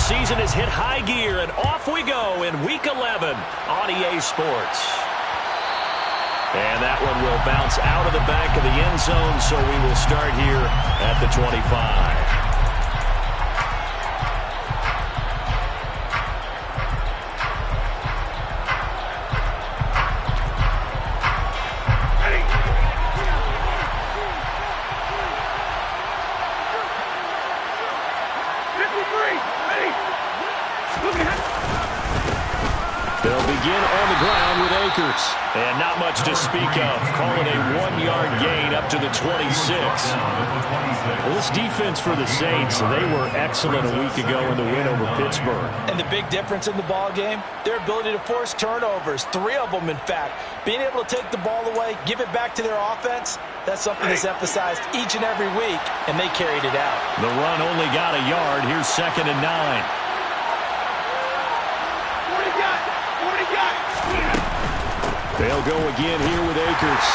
season has hit high gear, and off we go in Week 11 on EA Sports. And that one will bounce out of the back of the end zone, so we will start here at the 25. They'll begin on the ground with Akers. And not much to speak of. Calling a 1-yard gain up to the 26. Well, this defense for the Saints, they were excellent a week ago in the win over Pittsburgh. And the big difference in the ball game, their ability to force turnovers, 3 of them in fact. Being able to take the ball away, give it back to their offense, that's something that's emphasized each and every week, and they carried it out. The run only got a yard. Here's 2nd and 9. They'll go again here with Akers.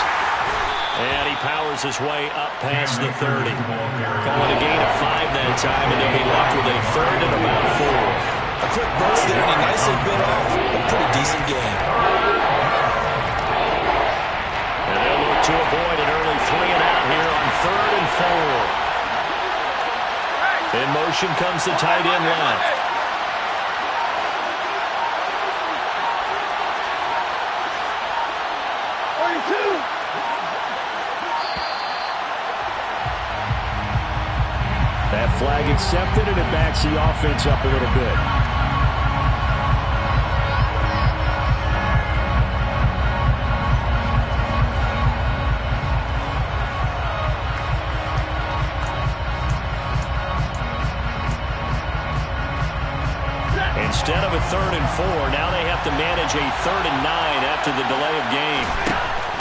And he powers his way up past the 30. Calling a gain of 5 that time, and they'll be left with a 3rd and about 4. A quick burst there, and he nicely bit off a pretty decent game. And they'll look to avoid an early 3 and out here on 3rd and 4. In motion comes the tight end left. That flag accepted, and it backs the offense up a little bit. Instead of a 3rd and 4, now they have to manage a 3rd and 9 after the delay of game.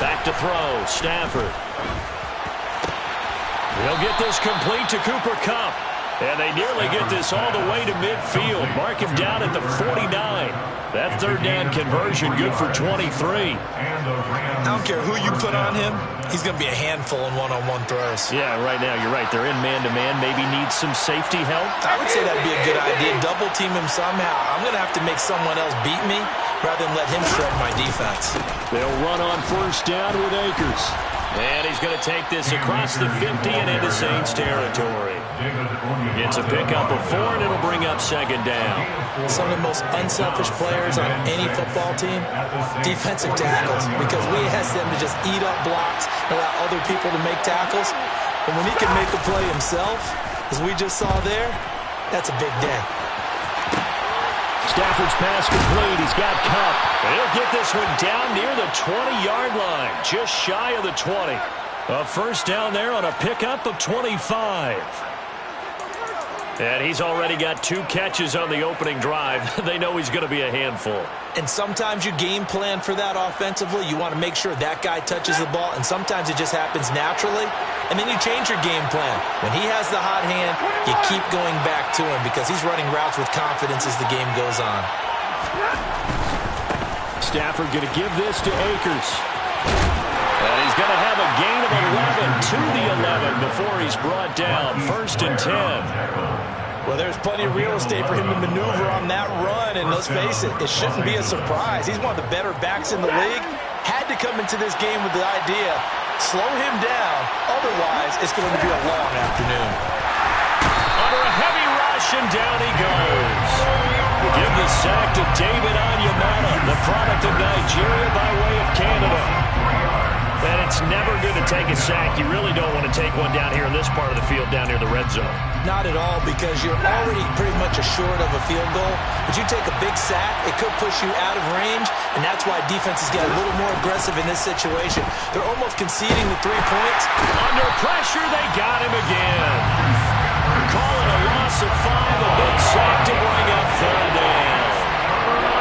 Back to throw, Stafford. They'll get this complete to Cooper Kupp. And they nearly get this all the way to midfield. Mark him down at the 49. That 3rd down conversion good for 23. I don't care who you put on him. He's going to be a handful in one-on-one throws. Yeah, right now you're right. They're in man-to-man. Maybe need some safety help. I would say that'd be a good idea. Double team him somehow. I'm going to have to make someone else beat me rather than let him shred my defense. They'll run on 1st down with Akers. And he's going to take this across the 50 and into Saints territory. It's a pickup of 4, and it'll bring up 2nd down. Some of the most unselfish players on any football team, defensive tackles, because we ask them to just eat up blocks and allow other people to make tackles. And when he can make a play himself, as we just saw there, that's a big day. Stafford's pass complete. He's got Kupp. And he'll get this one down near the 20-yard line, just shy of the 20. A 1st down there on a pickup of 25. And he's already got 2 catches on the opening drive. They know he's going to be a handful. And sometimes you game plan for that offensively. You want to make sure that guy touches the ball, and sometimes it just happens naturally. And then you change your game plan. When he has the hot hand, you keep going back to him because he's running routes with confidence as the game goes on. Stafford going to give this to Akers. And he's going to have a gain of 11 to the 11 before he's brought down. 1st and 10. Well, there's plenty of real estate for him to maneuver on that run, and let's face it, it shouldn't be a surprise. He's one of the better backs in the league. Had to come into this game with the idea, slow him down, otherwise it's going to be a long afternoon. Under a heavy rush, and down he goes. Give the sack to David Onyemata, the product of Nigeria by way of Canada. And it's never good to take a sack. You really don't want to take one down here in this part of the field, down near the red zone. Not at all, because you're already pretty much assured of a field goal. But you take a big sack, it could push you out of range, and that's why defenses get a little more aggressive in this situation. They're almost conceding the 3 points. Under pressure, they got him again. Calling a loss of 5, a big sack to bring up 3rd down.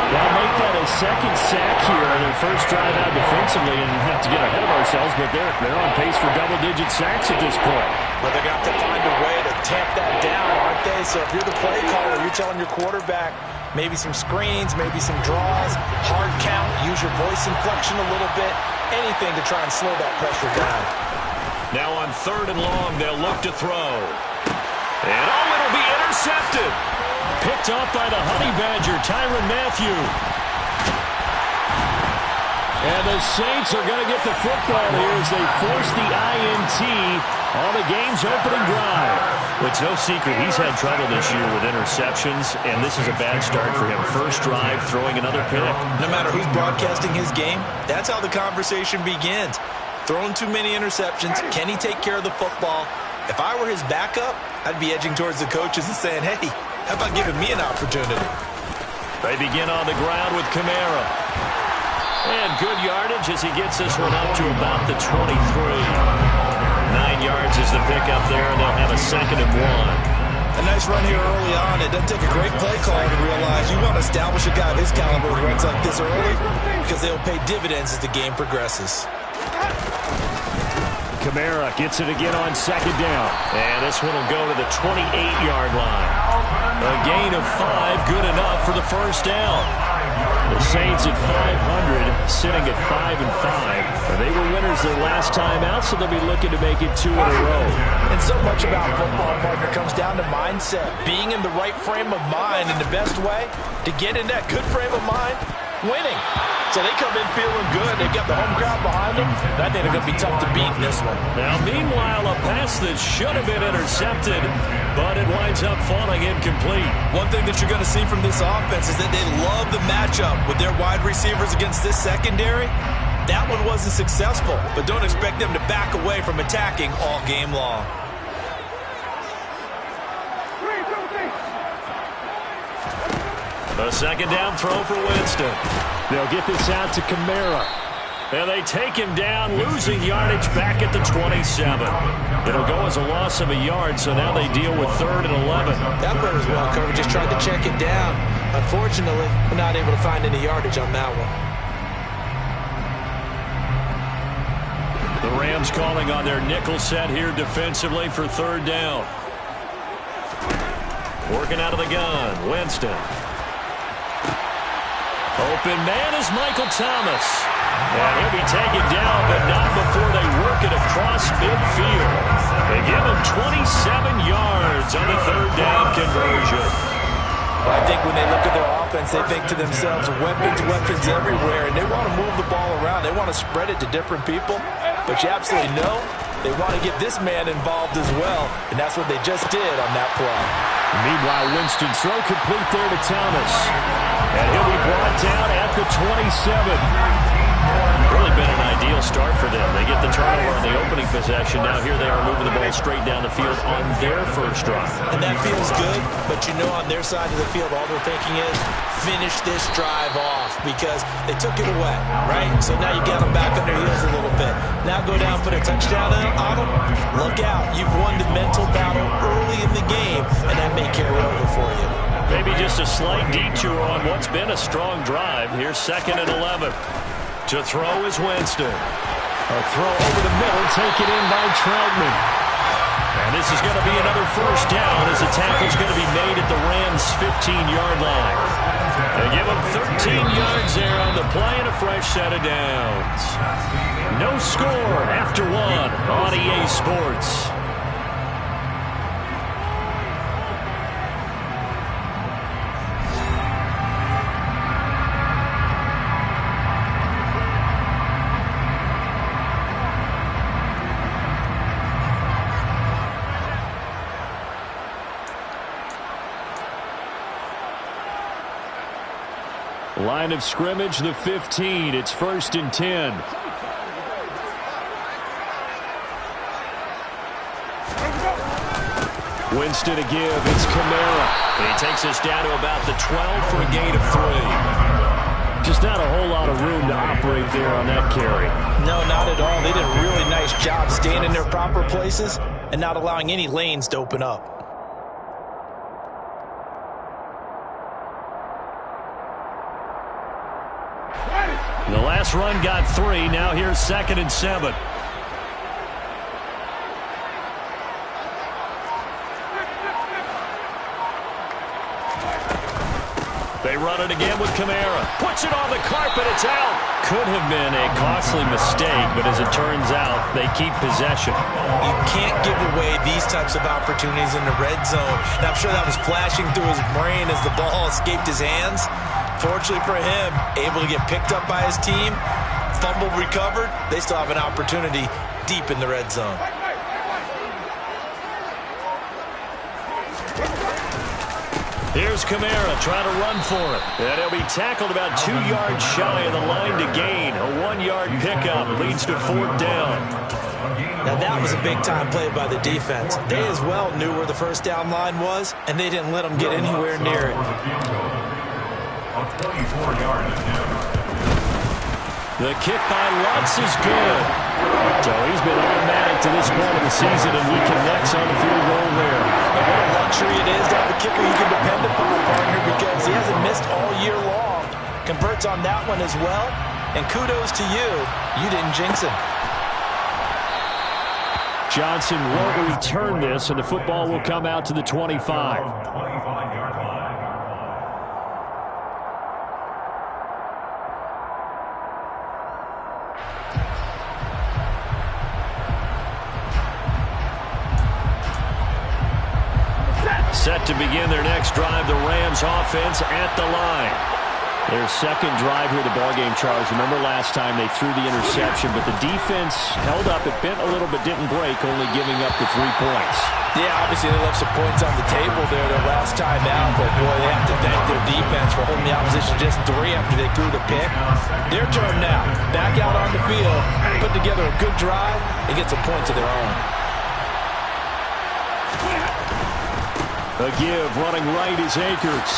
They'll make that a 2nd sack here on their 1st drive out defensively, and not to get ahead of ourselves, but they're on pace for double-digit sacks at this point. But they're going to have to find a way to tamp that down, aren't they? So if you're the play caller, you're telling your quarterback maybe some screens, maybe some draws, hard count, use your voice inflection a little bit, anything to try and slow that pressure down. Now on 3rd and long, they'll look to throw. And it'll be intercepted. Picked picked off by the Honey Badger, Tyrann Mathieu. And the Saints are going to get the football here as they force the INT on the game's opening drive. It's no secret he's had trouble this year with interceptions, and this is a bad start for him. First drive, throwing another pick. No matter who's broadcasting his game, that's how the conversation begins. Throwing too many interceptions. Can he take care of the football? If I were his backup, I'd be edging towards the coaches and saying, hey, how about giving me an opportunity? They begin on the ground with Kamara. And good yardage as he gets this one up to about the 23. 9 yards is the pickup there, and they'll have a 2nd and 1. A nice run here early on. It doesn't take a great play caller to realize you want to establish a guy of his caliber who runs like this early because they'll pay dividends as the game progresses. Kamara gets it again on 2nd down. And this one will go to the 28-yard line. A gain of 5, good enough for the first down. The Saints at 500, sitting at 5-5. They were winners their last time out, so they'll be looking to make it 2 in a row. And so much about football, partner, comes down to mindset. Being in the right frame of mind, and the best way to get in that good frame of mind, winning. So they come in feeling good. They've got the home crowd behind them. I think they're going to be tough to beat in this one. Now, meanwhile, a pass that should have been intercepted, but it winds up falling incomplete. One thing that you're going to see from this offense is that they love the matchup with their wide receivers against this secondary. That one wasn't successful, but don't expect them to back away from attacking all game long. A 2nd down throw for Winston. They'll get this out to Kamara. And they take him down, losing yardage back at the 27. It'll go as a loss of a yard, so now they deal with 3rd and 11. That play was well covered. Just tried to check it down. Unfortunately, we're not able to find any yardage on that one. The Rams calling on their nickel set here defensively for 3rd down. Working out of the gun, Winston. Open man is Michael Thomas. And he'll be taken down, but not before they work it across midfield. They give him 27 yards on the 3rd down conversion. I think when they look at their offense, they think to themselves, weapons everywhere, and they want to move the ball around. They want to spread it to different people, but you absolutely know they want to get this man involved as well, and that's what they just did on that play. Meanwhile, Winston throw complete there to Thomas. And he'll be brought down at the 27. Really been an ideal start for them. They get the turnover on the opening possession. Now here they are moving the ball straight down the field on their first drive. And that feels good, but you know on their side of the field, all they're thinking is finish this drive off because they took it away, right? So now you got them back on their heels a little bit. Now go down, put a touchdown on them. Look out. You've won the mental battle early in the game, and that may carry over for you. Maybe just a slight detour on what's been a strong drive. Here's 2nd and 11. To throw is Winston. A throw over the middle, taken in by Troutman. And this is going to be another first down as the tackle's going to be made at the Rams' 15-yard line. They give them 13 yards there on the play and a fresh set of downs. No score after 1 on EA Sports. Line of scrimmage, the 15. It's 1st and 10. Winston to give. It's Kamara. And he takes us down to about the 12 for a gain of 3. Just not a whole lot of room to operate there on that carry. No, not at all. They did a really nice job staying in their proper places and not allowing any lanes to open up. The last run got 3. Now here's 2nd and 7. They run it again with Kamara. Puts it on the carpet. It's out. Could have been a costly mistake, but as it turns out, they keep possession. You can't give away these types of opportunities in the red zone. And I'm sure that was flashing through his brain as the ball escaped his hands. Fortunately for him, able to get picked up by his team, fumble recovered. They still have an opportunity deep in the red zone. Here's Kamara trying to run for it. And he'll be tackled about 2 yards shy of the line to gain. A 1-yard pickup leads to 4th down. Now that was a big-time play by the defense. They as well knew where the first down line was, and they didn't let them get anywhere near it. The kick by Lutz is good. So he's been automatic to this point of the season, and he connects on the field goal there. And what a luxury it is to have a kicker you can depend upon, partner, because he hasn't missed all year long. Converts on that one as well, and kudos to you. You didn't jinx him. Johnson won't return this, and the football will come out to the 25. Set to begin their next drive, the Rams offense at the line. Their second drive here of the ballgame, Charles. Remember last time they threw the interception, but the defense held up. It bent a little but didn't break, only giving up the 3 points. Yeah, obviously they left some points on the table there their last time out, but boy, they have to thank their defense for holding the opposition just 3 after they threw the pick. Their turn now. Back out on the field, put together a good drive, and get some points of their own. A give, running right is Akers.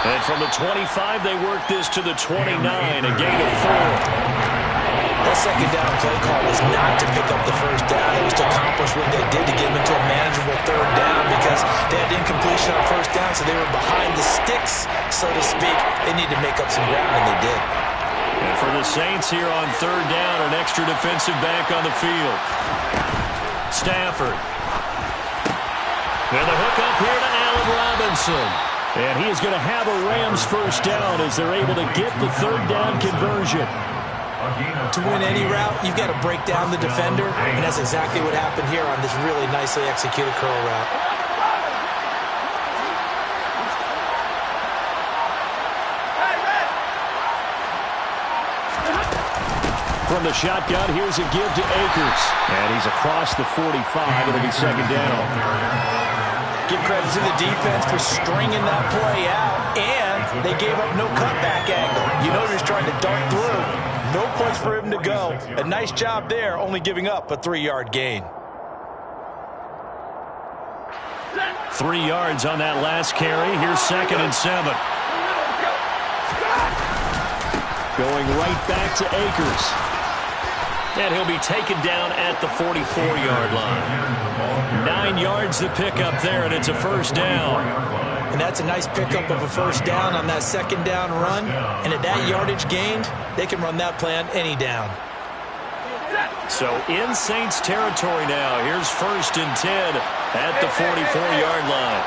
And from the 25, they work this to the 29, a gain of 4. That second down play call was not to pick up the first down. It was to accomplish what they did to get them into a manageable 3rd down because they had incompletion on first down, so they were behind the sticks, so to speak. They need to make up some ground, and they did. And for the Saints here on 3rd down, an extra defensive back on the field. Stafford. And the hook up here to Allen Robinson. And he is going to have a Rams first down as they're able to get the 3rd down conversion. To win any route, you've got to break down the defender, and that's exactly what happened here on this really nicely executed curl route. From the shotgun, here's a give to Akers. And he's across the 45. It'll be 2nd down. Give credit to the defense for stringing that play out, and they gave up no cutback angle. You know he was trying to dart through. No place for him to go. A nice job there, only giving up a 3-yard gain. 3 yards on that last carry. Here's 2nd and 7. Going right back to Akers. And he'll be taken down at the 44-yard line. 9 yards to pick up there, and it's a first down. And that's a nice pickup of a first down on that 2nd down run. And at that yardage gained, they can run that play on any down. So in Saints territory now. Here's 1st and 10 at the 44-yard line.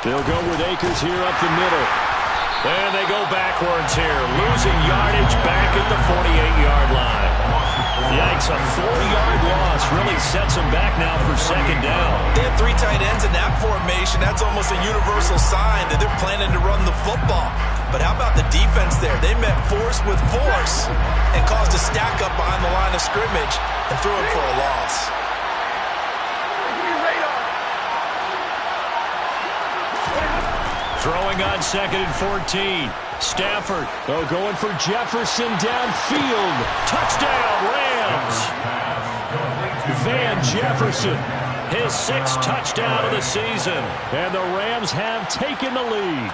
They'll go with Akers here up the middle. And they go backwards here, losing yardage back at the 48-yard line. Yikes, a 4-yard loss really sets them back now for 2nd down. They have 3 tight ends in that formation. That's almost a universal sign that they're planning to run the football. But how about the defense there? They met force with force and caused a stack up behind the line of scrimmage and threw it for a loss. Throwing on 2nd and 14. Stafford, going for Jefferson downfield. Touchdown, Rams. Van Jefferson, his 6th touchdown of the season. And the Rams have taken the lead.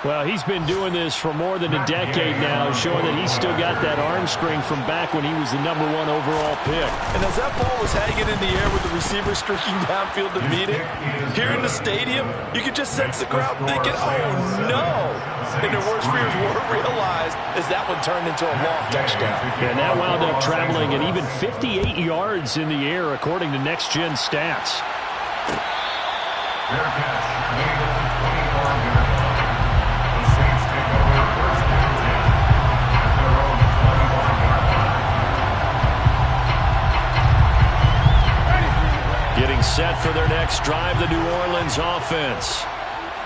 Well, he's been doing this for more than a decade now, showing that he's still got that arm strength from back when he was the #1 overall pick. And as that ball was hanging in the air with the receiver streaking downfield to beat it, here in the stadium, you could just sense the crowd thinking, oh, no. and their worst fears weren't realized as that one turned into a long touchdown. And that wound up traveling an even 58 yards in the air, according to Next Gen Stats. Getting set for their next drive, the New Orleans offense.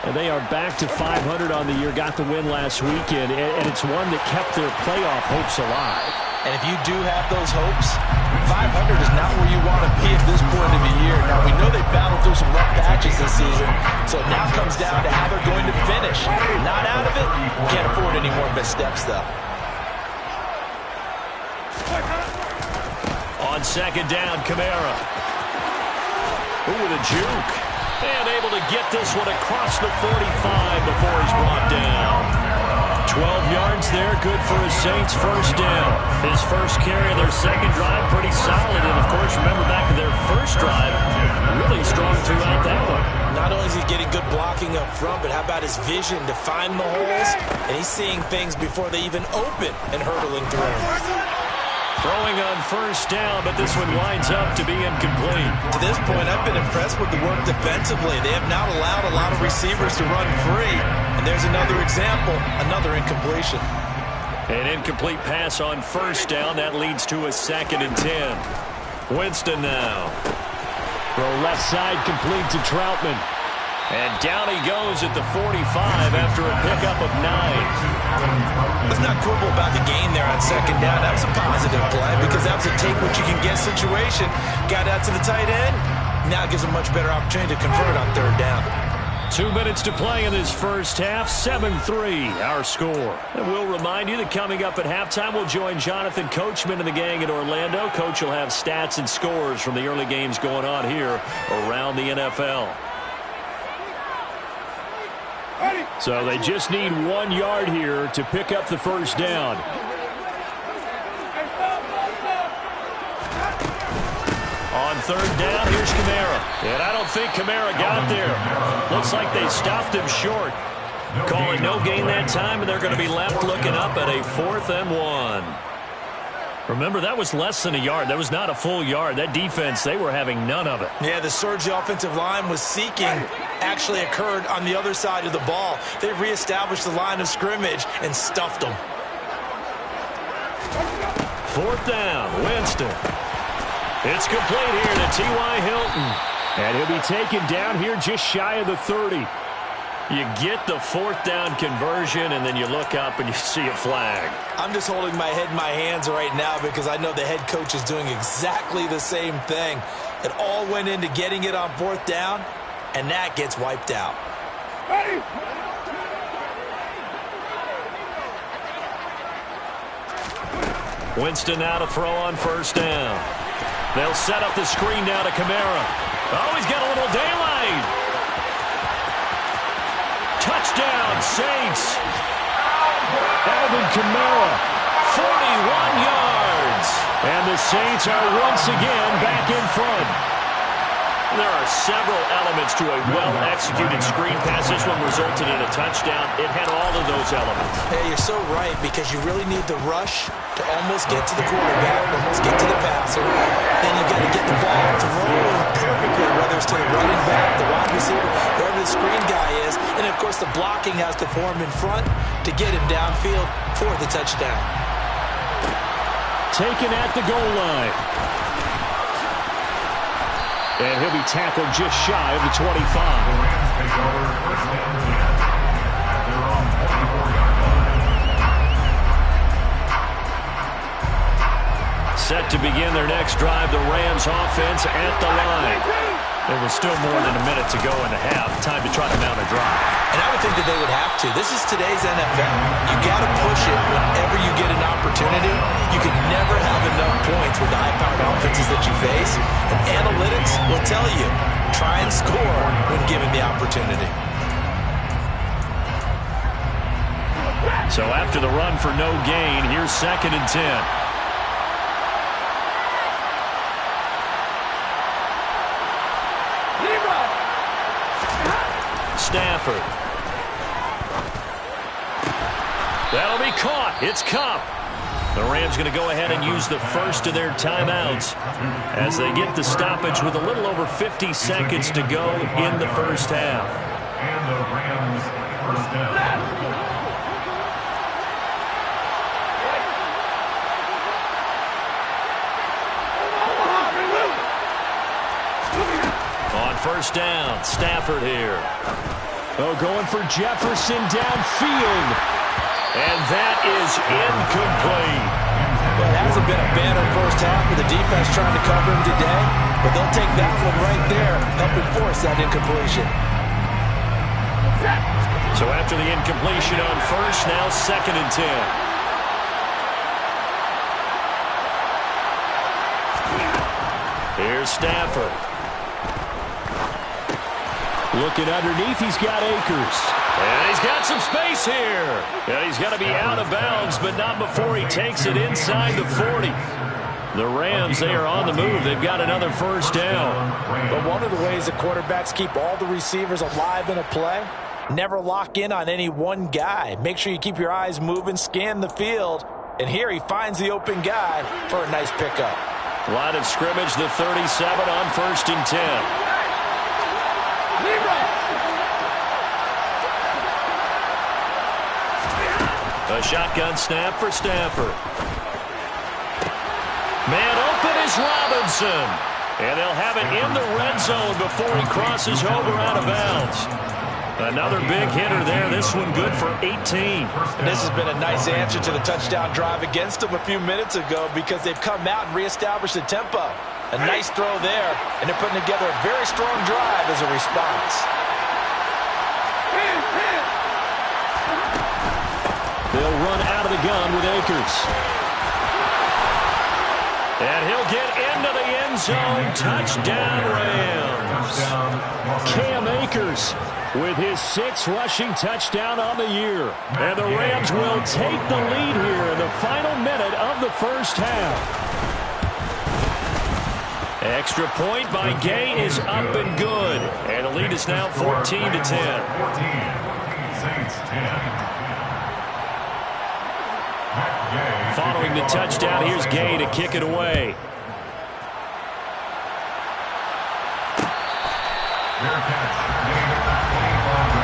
And they are back to 500 on the year, got the win last weekend, and it's one that kept their playoff hopes alive. And if you do have those hopes, 500 is not where you want to be at this point of the year. Now, we know they battled through some rough patches this season, so it now comes down to how they're going to finish. Not out of it, can't afford any more missteps, though. On second down, Kamara. Ooh, with a juke. And able to get this one across the 45 before he's brought down. 12 yards there, good for his Saints first down. His first carry of their second drive, pretty solid. And, of course, remember back to their first drive, really strong throughout that one. Not only is he getting good blocking up front, but how about his vision to find the holes? And he's seeing things before they even open and hurdling through them. Throwing on first down, but this one winds up to be incomplete. To this point, I've been impressed with the work defensively. They have not allowed a lot of receivers to run free. And there's another example, another incompletion. An incomplete pass on first down. That leads to a 2nd and 10. Winston now. Throw left side complete to Troutman. And down he goes at the 45 after a pickup of 9. Let's not quibble about the gain there on second down. That was a positive play because that was a take-what-you-can-get situation. Got out to the tight end. Now it gives a much better opportunity to convert on third down. 2 minutes to play in this first half. 7-3, our score. And we'll remind you that coming up at halftime, we'll join Jonathan Coachman and the gang in Orlando. Coach will have stats and scores from the early games going on here around the NFL. So they just need 1 yard here to pick up the first down. On third down, here's Kamara. And I don't think Kamara got there. Looks like they stopped him short. Calling no gain that time, and they're going to be left looking up at a 4th and 1. Remember, that was less than a yard. That was not a full yard. That defense, they were having none of it. Yeah, the surge the offensive line was seeking actually occurred on the other side of the ball. They reestablished the line of scrimmage and stuffed them. 4th down, Winston. It's complete here to T.Y. Hilton. And he'll be taken down here just shy of the 30. You get the 4th down conversion, and then you look up and you see a flag. I'm just holding my head in my hands right now because I know the head coach is doing exactly the same thing. It all went into getting it on 4th down, and that gets wiped out. Ready. Winston now to throw on first down. They'll set up the screen down to Kamara. Oh, he's got a little daylight. Touchdown, Saints. Alvin Kamara, 41 yards. And the Saints are once again back in front. There are several elements to a well-executed screen pass. This one resulted in a touchdown. It had all of those elements. Hey, you're so right, because you really need the rush to almost get to the quarterback, almost get to the passer. Then you got to get the ball thrown perfectly, whether it's to the running back, the wide receiver, wherever the screen guy is. And, of course, the blocking has to form in front to get him downfield for the touchdown. Taken at the goal line. And he'll be tackled just shy of the 25. Set to begin their next drive, the Rams offense at the line. There was still more than a minute to go in the half. Time to try to mount a drive. And I would think that they would have to. This is today's NFL. You got to push it whenever you get an opportunity. You can never have enough points with the high-powered offenses that you face. And analytics will tell you, try and score when given the opportunity. So after the run for no gain, here's 2nd and 10. Stafford. That'll be caught. It's Kupp. The Rams going to go ahead and use the first of their timeouts as they get the stoppage with a little over 50 seconds to go in the first half. And the Rams first down. On first down, Stafford here. Oh, going for Jefferson downfield. And that is incomplete. Well, it hasn't been a better first half for the defense trying to cover him today, but they'll take that one right there, helping force that incompletion. So after the incompletion on first, now 2nd and 10. Here's Stafford. Looking underneath, he's got Akers. And he's got some space here. And he's got to be out of bounds, but not before he takes it inside the 40. The Rams, they are on the move. They've got another first down. But one of the ways that quarterbacks keep all the receivers alive in a play, never lock in on any one guy. Make sure you keep your eyes moving, scan the field. And here he finds the open guy for a nice pickup. Line of scrimmage, the 37 on 1st and 10. A shotgun snap for Stafford. Man open is Robinson. And they'll have it in the red zone before he crosses over out of bounds. Another big hitter there. This one good for 18. And this has been a nice answer to the touchdown drive against them a few minutes ago because they've come out and reestablished the tempo. A nice throw there, and they're putting together a very strong drive as a response. They'll run out of the gun with Akers. And he'll get into the end zone. Touchdown, Rams. Cam Akers with his 6th rushing touchdown on the year. And the Rams will take the lead here in the final minute of the first half. Extra point by Gay is up and good. And the lead is now 14-10. 14. Saints 10. Following the touchdown, here's Gay to kick it away. Fair catch. Made at the 25-yard line.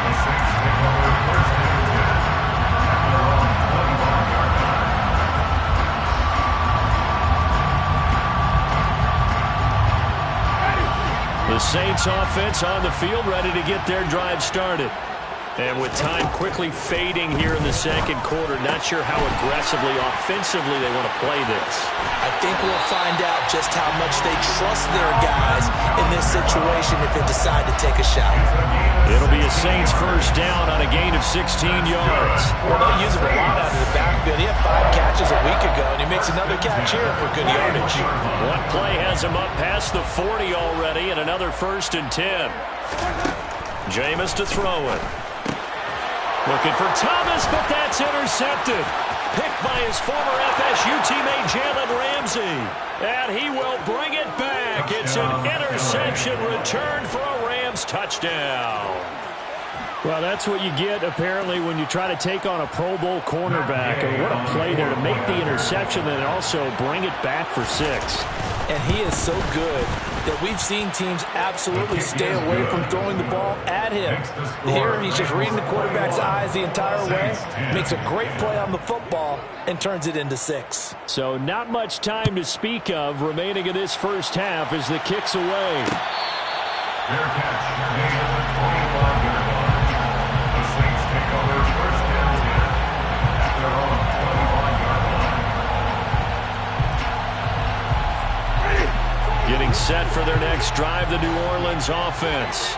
The Saints take over 1st and 10 at their own 25-yard line. The Saints offense on the field, ready to get their drive started. And with time quickly fading here in the second quarter, not sure how aggressively, offensively they want to play this. I think we'll find out just how much they trust their guys in this situation if they decide to take a shot. It'll be a Saints first down on a gain of 16 yards. Well, they'll use him a lot out of the backfield. He had 5 catches a week ago, and he makes another catch here for good yardage. One play has him up past the 40 already, and another 1st and 10. Jameis to throw it. Looking for Thomas, but that's intercepted. Picked by his former FSU teammate Jalen Ramsey. And he will bring it back. It's an interception return for a Rams touchdown. Well, that's what you get, apparently, when you try to take on a Pro Bowl cornerback. And what a play there to make the interception and also bring it back for 6. And he is so good that we've seen teams absolutely stay away from throwing the ball at him. Here, he's just reading the quarterback's eyes the entire way, makes a great play on the football, and turns it into 6. So not much time to speak of remaining in this first half as the kick's away. Fair catch. Made at the 25-yard line. The Saints take over 1st and 10 at their own 25-yard line. Getting set for their next drive, the New Orleans offense.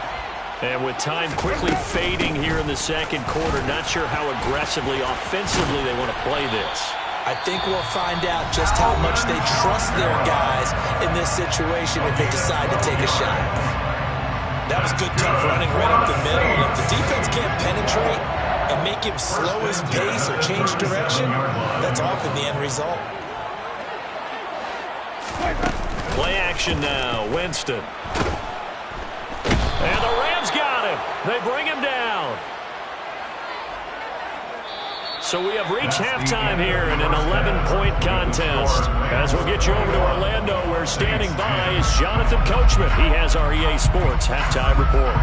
And with time quickly fading here in the second quarter, not sure how aggressively, offensively they want to play this. I think we'll find out just how much they trust their guys in this situation if they decide to take a shot. That was good, tough running right up the middle. And if the defense can't penetrate and make him slow his pace or change direction, that's often the end result. Play action now, Winston. And the Rams got him. They bring him down. So we have reached halftime here in an 11-point contest. As we'll get you over to Orlando, where standing by is Jonathan Coachman. He has our EA Sports halftime report.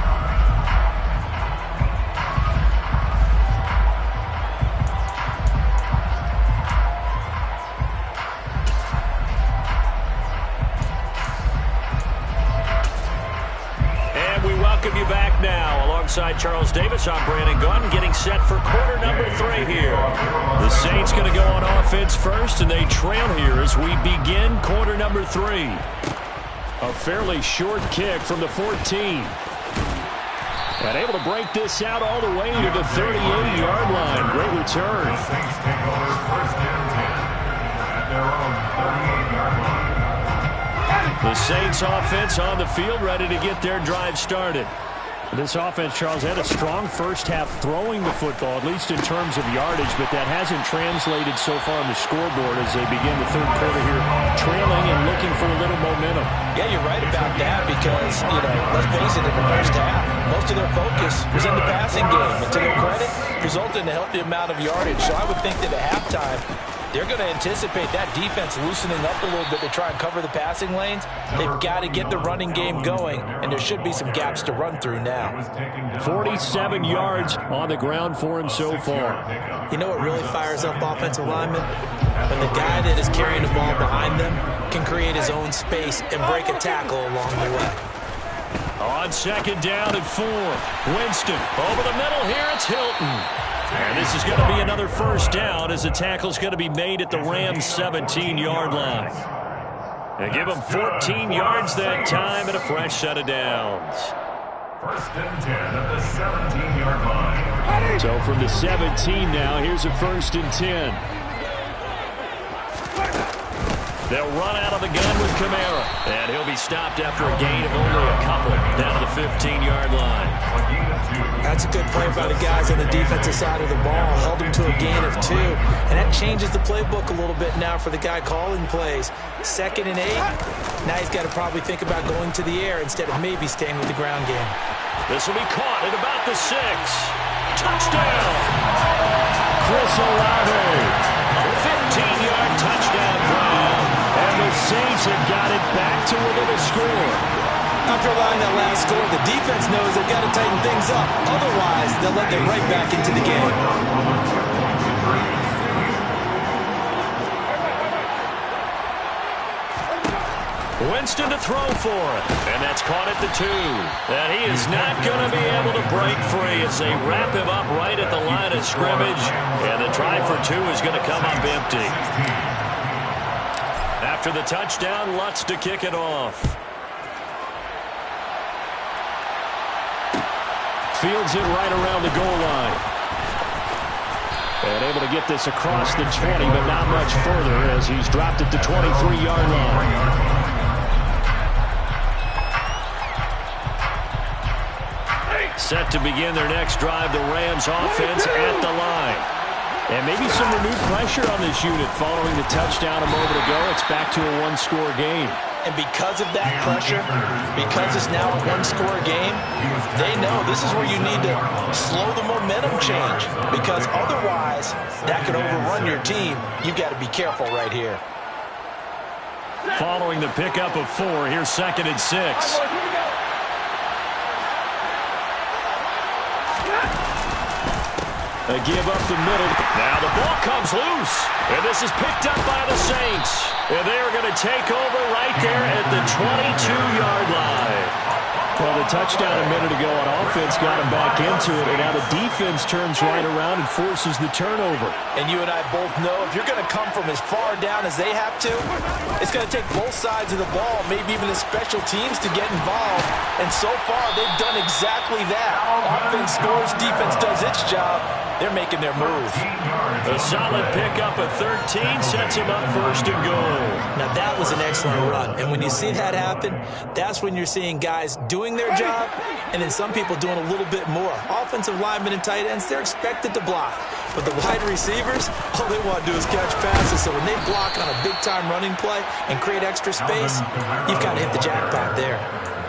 You back now alongside Charles Davis. I'm Brandon Gunn, getting set for quarter number 3 here. The Saints going to go on offense first, and they trail here as we begin quarter number 3. A fairly short kick from the 14. And able to break this out all the way to the 38-yard line. Great return. The Saints take over first and 10 at their own 38-yard line. The Saints offense on the field, ready to get their drive started. This offense, Charles, had a strong first half throwing the football, at least in terms of yardage, but that hasn't translated so far on the scoreboard as they begin the third quarter here, trailing and looking for a little momentum. Yeah, you're right about that because, let's face it, in the first half, most of their focus was in the passing game. And to their credit, resulted in a healthy amount of yardage. So I would think that at halftime, they're going to anticipate that defense loosening up a little bit to try and cover the passing lanes. They've got to get the running game going, and there should be some gaps to run through now. 47 yards on the ground for him so far. You know what really fires up offensive linemen? When the guy that is carrying the ball behind them can create his own space and break a tackle along the way. On second down and 4, Winston over the middle here. It's Hilton. And this is going to be another first down as the tackle's going to be made at the Rams' 17-yard line. And give them 14 yards that time and a fresh set of downs. First and 10 at the 17-yard line. So from the 17 now, here's a first and 10. They'll run out of the gun with Kamara. And he'll be stopped after a gain of only a couple down to the 15-yard line. That's a good play by the guys on the defensive side of the ball. Held him to a gain of 2. And that changes the playbook a little bit now for the guy calling plays. 2nd and 8. Now he's got to probably think about going to the air instead of maybe staying with the ground game. This will be caught at about the 6. Touchdown! Chris Olave. A 15-yard touchdown grab. And the Saints have got it back to within a score. After allowing that last score, the defense knows they've got to tighten things up. Otherwise, they'll let them right back into the game. Winston to throw for it. And that's caught at the 2. And he is not going to be able to break free as they wrap him up right at the line of scrimmage. And the try for 2 is going to come up empty. After the touchdown, Lutz to kick it off. Fields it right around the goal line. And able to get this across the 20, but not much further as he's dropped at the 23-yard line. Set to begin their next drive, the Rams offense at the line. And maybe some renewed pressure on this unit following the touchdown a moment ago. It's back to a one-score game. And because of that pressure, because it's now a one-score game, they know this is where you need to slow the momentum change. Because otherwise, that could overrun your team. You've got to be careful right here. Following the pickup of 4, here's 2nd and 6. They give up the middle. Now the ball comes loose. And this is picked up by the Saints. And they're going to take over right there at the 22-yard line. Well, the touchdown a minute ago on offense got him back into it, and now the defense turns right around and forces the turnover. And you and I both know if you're going to come from as far down as they have to, it's going to take both sides of the ball, maybe even the special teams to get involved. And so far, they've done exactly that. Offense scores, defense does its job. They're making their move. A solid pickup of 13 sets him up first and goal. Now, that was an excellent run. And when you see that happen, that's when you're seeing guys doing their job and then some people doing a little bit more. Offensive linemen and tight ends, they're expected to block. But the wide receivers, all they want to do is catch passes. So when they block on a big-time running play and create extra space, you've got to hit the jackpot there.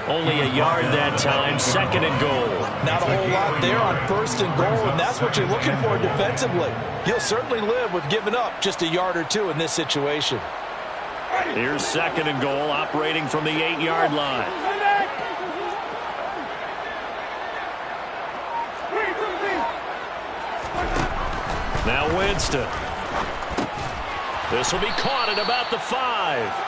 Only a yard that time, 2nd and goal. Not a whole lot there on 1st and goal, and that's what you're looking for defensively. He'll certainly live with giving up just a yard or two in this situation. Here's 2nd and goal, operating from the 8-yard line. Now Winston. This will be caught at about the 5.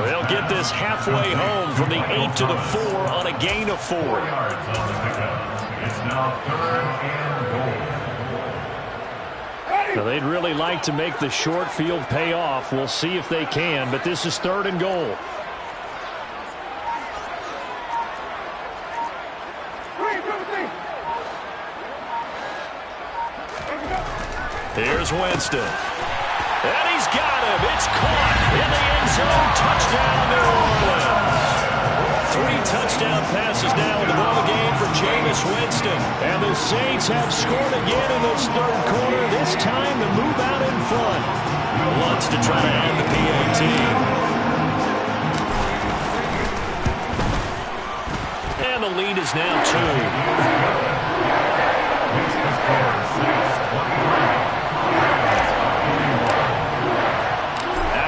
They'll get this halfway home from the 8 to the 4 on a gain of 4. 4 yards on the pickup. It's now 3rd and goal. Now they'd really like to make the short field pay off. We'll see if they can, but this is 3rd and goal. Here's Winston. And he's got him. It's caught in the end zone. Touchdown, New Orleans. 3 touchdown passes now in the ball game for Jameis Winston. And the Saints have scored again in this 3rd quarter. This time to move out in front. Wants to try to end the PAT. And the lead is now 2.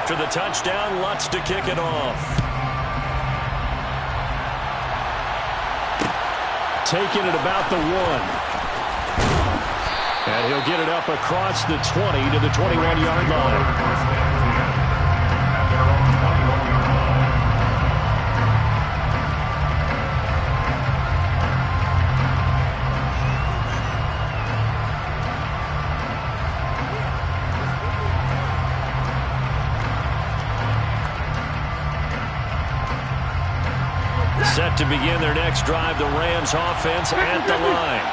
After the touchdown, Lutz to kick it off. Taking it about the 1. And he'll get it up across the 20 to the 21-yard line. Set to begin their next drive, the Rams offense at the line.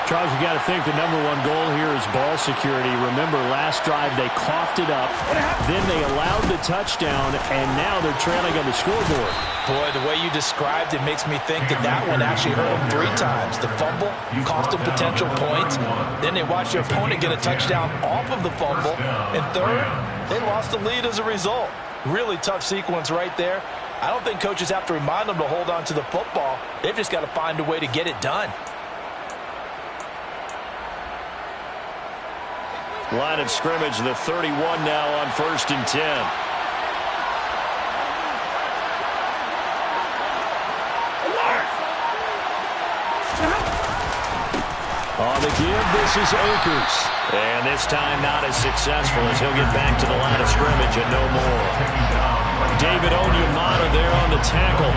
Charles, you got to think the #1 goal here is ball security. Remember, last drive they coughed it up, then they allowed the touchdown, and now they're trailing on the scoreboard. Boy, the way you described it makes me think that one actually hurt them 3 times. The fumble cost them potential points. Then they watched their opponent get a touchdown off of the fumble. And 3rd, they lost the lead as a result. Really tough sequence right there. I don't think coaches have to remind them to hold on to the football. They've just got to find a way to get it done. Line of scrimmage, the 31 now on 1st and 10. On the give, this is Akers. And this time not as successful as he'll get back to the line of scrimmage and no more. David Onyemata there on the tackle.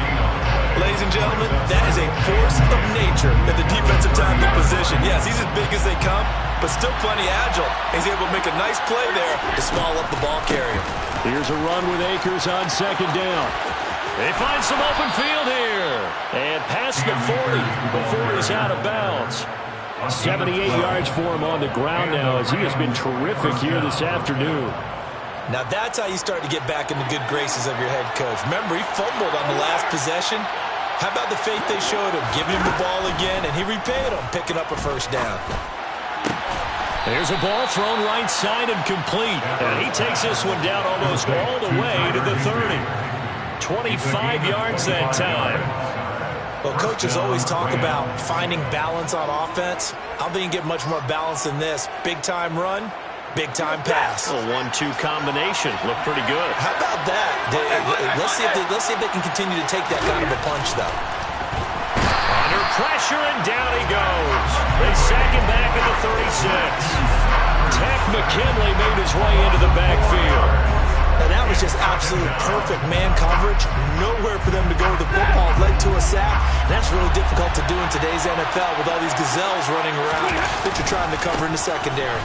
Ladies and gentlemen, that is a force of nature at the defensive tackle position. Yes, he's as big as they come, but still plenty agile. He's able to make a nice play there to small up the ball carrier. Here's a run with Akers on 2nd down. They find some open field here. And past the 40 before he's out of bounds. 78 yards for him on the ground now as he has been terrific here this afternoon. Now that's how you start to get back in the good graces of your head coach. Remember, he fumbled on the last possession. How about the faith they showed him, giving him the ball again, and he repaid them, picking up a 1st down. There's a ball thrown right side and complete. And he takes this one down almost all the way to the 30. 25 yards that time. Well, coaches always talk about finding balance on offense. I don't think you get much more balance than this. Big-time run, big-time pass. A 1-2 combination. Looked pretty good. How about that? Let's see if they can continue to take that kind of a punch, though. Under pressure, and down he goes. They sack him back at the 36. Tech McKinley made his way into the backfield. And that was just absolute perfect man coverage. Nowhere for them to go with the football. Led to a sack. That's really difficult to do in today's NFL with all these gazelles running around that you're trying to cover in the secondary.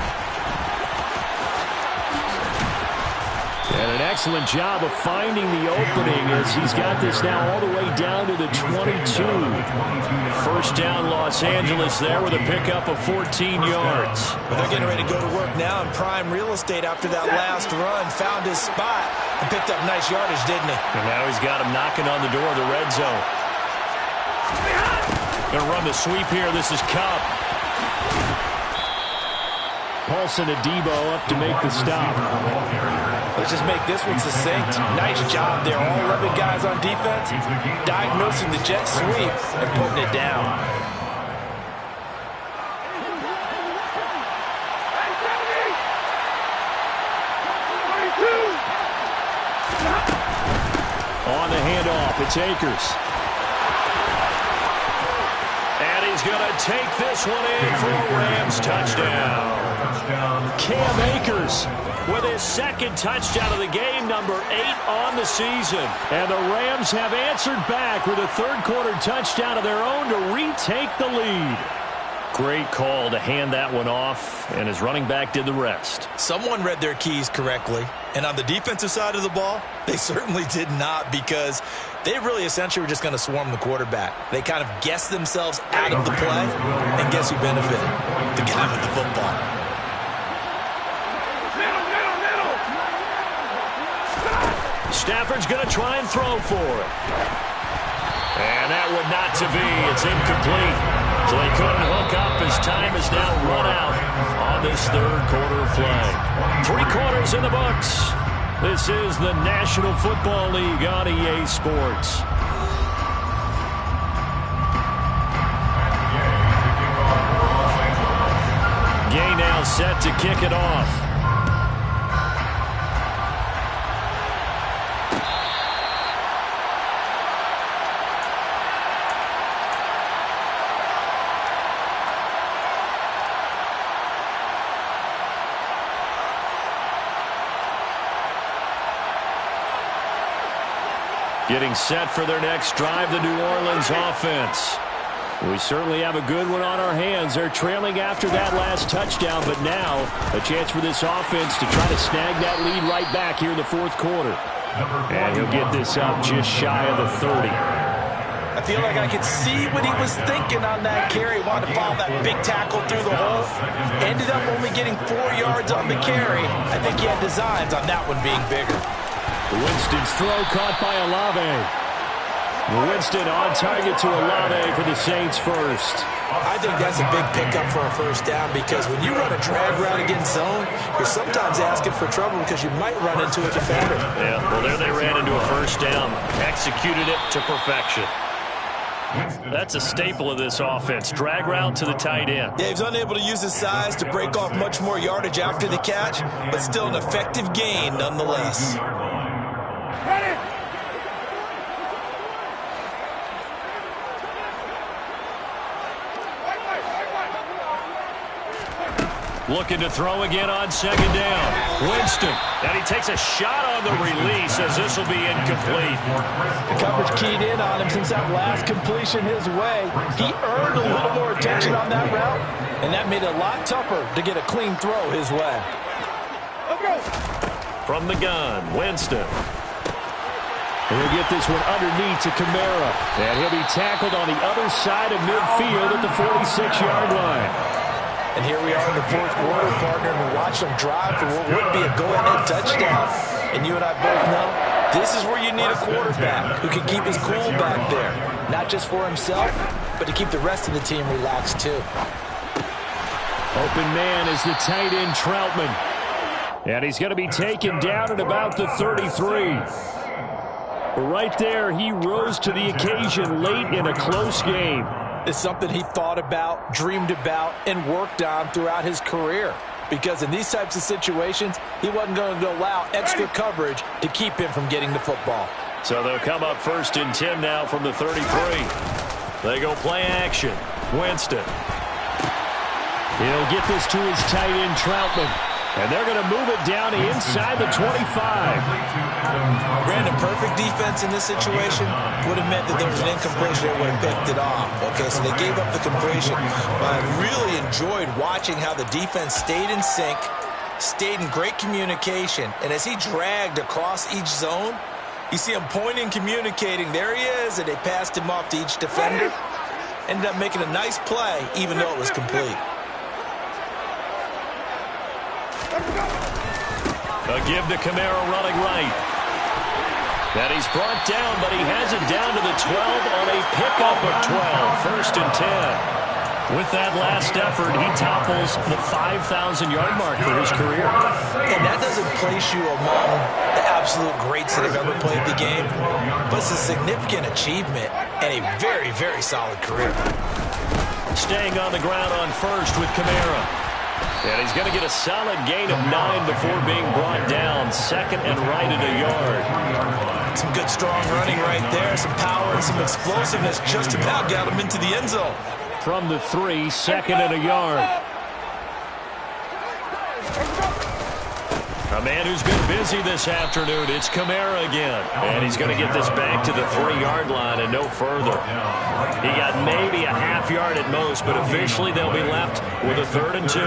And an excellent job of finding the opening as he's got this now all the way down to the 22. 1st down Los Angeles there with a pickup of 14 yards. But they're getting ready to go to work now in prime real estate after that last run. Found his spot and picked up nice yardage, didn't he? And now he's got him knocking on the door of the red zone. Going to run the sweep here. This is Cup. Paulson Adebo up to make the stop. Let's just make this one succinct. Nice job there. All 11 guys on defense diagnosing the jet sweep and putting it down. On the handoff, it's Akers. And he's going to take this one in for a Rams touchdown. Cam Akers with his second touchdown of the game, number 8 on the season. And the Rams have answered back with a third-quarter touchdown of their own to retake the lead. Great call to hand that one off, and his running back did the rest. Someone read their keys correctly, and on the defensive side of the ball, they certainly did not, because they really essentially were just going to swarm the quarterback. They kind of guessed themselves out of the play, and guess who benefited? The guy with the football. Stafford's going to try and throw for it. And that one not to be. It's incomplete. So they couldn't hook up as time is now run out on this third quarter play. 3 quarters in the books. This is the National Football League on EA Sports. Gay now set to kick it off. Getting set for their next drive, the New Orleans offense. We certainly have a good one on our hands. They're trailing after that last touchdown, but now a chance for this offense to try to snag that lead right back here in the fourth quarter. And he'll get this up just shy of the 30. I feel like I could see what he was thinking on that carry. Wanted to follow that big tackle through the hole. Ended up only getting 4 yards on the carry. I think he had designs on that one being bigger. Winston's throw caught by Olave. Winston on target to Olave for the Saints first. I think that's a big pickup for a first down, because when you run a drag route against zone, you're sometimes asking for trouble because you might run into a defender. Yeah, well, there they ran into a first down. Executed it to perfection. That's a staple of this offense. Drag route to the tight end. Yeah, he's unable to use his size to break off much more yardage after the catch, but still an effective gain nonetheless. Looking to throw again on second down. Winston. And he takes a shot on the release as this will be incomplete. The coverage keyed in on him since that last completion his way. He earned a little more attention on that route, and that made it a lot tougher to get a clean throw his way. From the gun, Winston. And he'll get this one underneath to Kamara. And he'll be tackled on the other side of midfield at the 46-yard line. And here we are in the fourth quarter, partner, and we watch them drive for what would be a go-ahead touchdown. And you and I both know this is where you need a quarterback who can keep his cool back there. Not just for himself, but to keep the rest of the team relaxed too. Open man is the tight end Troutman. And he's going to be taken down at about the 33. Right there, he rose to the occasion late in a close game. It's something he thought about, dreamed about, and worked on throughout his career. Because in these types of situations, he wasn't going to allow extra coverage to keep him from getting the football. So they'll come up 1st and 10 now from the 33. They go play action. Winston. He'll get this to his tight end, Troutman. And they're going to move it down inside the 25. Brandon, perfect defense in this situation would have meant that there was an incompletion. They would have picked it off. Okay, so they gave up the completion. But I really enjoyed watching how the defense stayed in sync, stayed in great communication. And as he dragged across each zone, you see him pointing, communicating. There he is, and they passed him off to each defender. Ended up making a nice play, even though it was complete. A give to Kamara running right. And he's brought down, but he has it down to the 12 on a pickup of 12. 1st and 10. With that last effort, he topples the 5,000-yard mark for his career. And that doesn't place you among the absolute greats that have ever played the game, but it's a significant achievement and a very, very solid career. Staying on the ground on first with Kamara. And he's going to get a solid gain of 9 before being brought down. Second and right at a yard. Some good, strong running right there. Some power and some explosiveness just about got him into the end zone. From the 3, second and a yard. A man who's been busy this afternoon, it's Kamara again. And he's going to get this back to the 3-yard line and no further. He got maybe a half yard at most, but officially they'll be left with a 3rd and 2.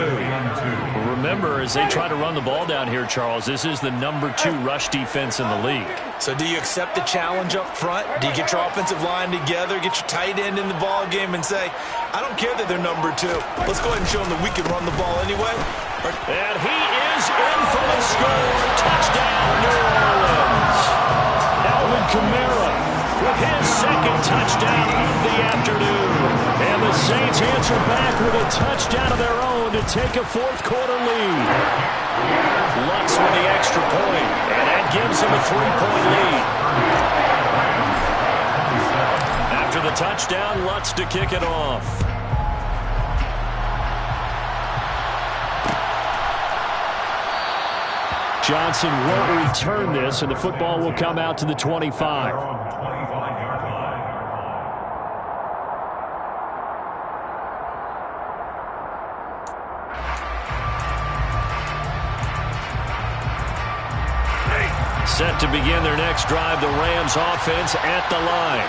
Remember, as they try to run the ball down here, Charles, this is the number 2 rush defense in the league. So do you accept the challenge up front? Do you get your offensive line together, get your tight end in the ball game and say, I don't care that they're number 2. Let's go ahead and show them that we can run the ball anyway? And he is in for the score. Touchdown, New Orleans. Alvin Kamara with his 2nd touchdown of the afternoon. And the Saints answer back with a touchdown of their own to take a 4th-quarter lead. Lutz with the extra point, and that gives him a 3-point lead. After the touchdown, Lutz to kick it off. Johnson won't return this, and the football will come out to the 25. Set to begin their next drive, the Rams offense at the line.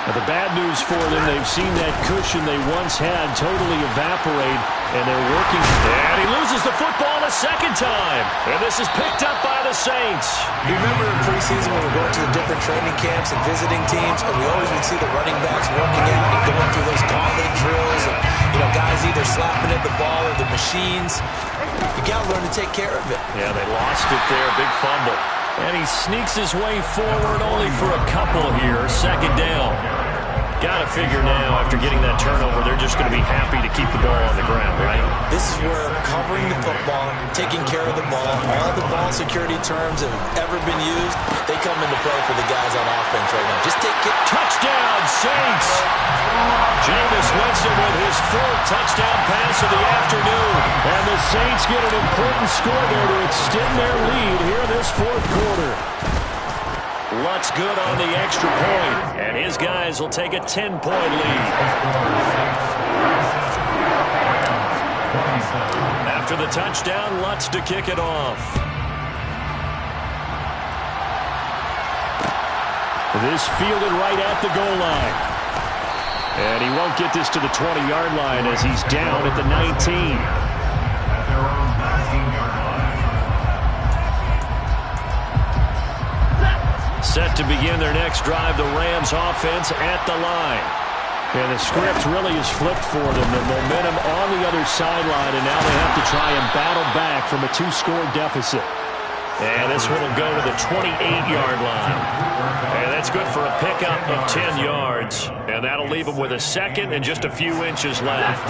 Now, the bad news for them, they've seen that cushion they once had totally evaporate, and they're working. And he loses the football a 2nd time. And this is picked up by the Saints. You remember in preseason when we were going to the different training camps and visiting teams, and we always would see the running backs working out and going through those gauntlet drills, and guys either slapping at the ball or the machines. You got to learn to take care of it. Yeah, they lost it there. Big fumble. And he sneaks his way forward only for a couple here. 2nd down. Got to figure now, after getting that turnover, they're just going to be happy to keep the ball on the ground, right? This is where covering the football, taking care of the ball, all the ball security terms that have ever been used, they come into play for the guys on offense right now. Just take it. Touchdown, Saints! Jameis Winston with his 4th touchdown pass of the afternoon. And the Saints get an important score there to extend their lead here this 4th quarter. Lutz good on the extra point, and his guys will take a 10-point lead. After the touchdown, Lutz to kick it off. This fielded right at the goal line. And he won't get this to the 20-yard line as he's down at the 19. At their own 19-yard line. Set to begin their next drive, the Rams offense at the line. And the script really is flipped for them. The momentum on the other sideline, and now they have to try and battle back from a 2-score deficit. And this one will go to the 28-yard line. And that's good for a pickup of 10 yards. And that'll leave them with a 2nd and just a few inches left.